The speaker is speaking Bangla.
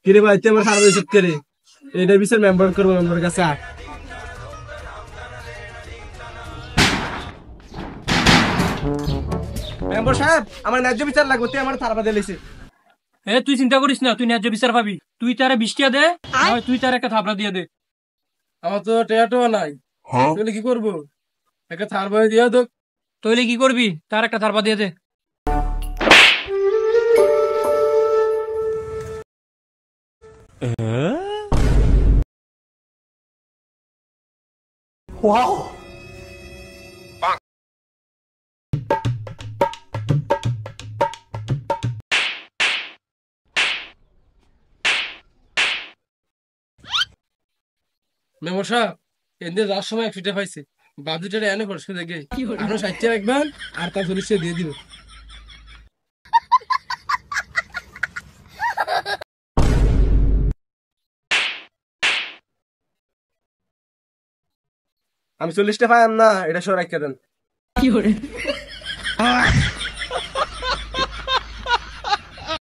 কিরে ভাই তুই আমার সার্ভিস রিসিভ করে এটার বিষয়ে মেম্বার করবো মেম্বার কাছে আয়। মেম্বার সাহেব আমার ন্যায্য বিচার লাগবে তুই আমার থারবা দিয়েছে। তুই চিন্তা করিস না, তুই ন্যায্য বিচার পাবি। তুই তারে 20 টাকা দে, নয় তুই তার একটা থাপড়া দিয়ে দে। আমার তো টেয়াটো নাই, তাহলে কি করবো? একটা থারবা দিয়ে তো। তইলে কি করবি? তার একটা থাপড়া দিয়ে দে। মেম্বার সাহেব এনে যাওয়ার সময় 100 টাকা পাইছে, বাজেটের এনে খরচ করে দেখে আরো 60 টাকা রাখবেন আর তার 40 টাকা দিয়ে দিব। আমি 40 টাকা পাইম না, এটা সব রাখতে দেন।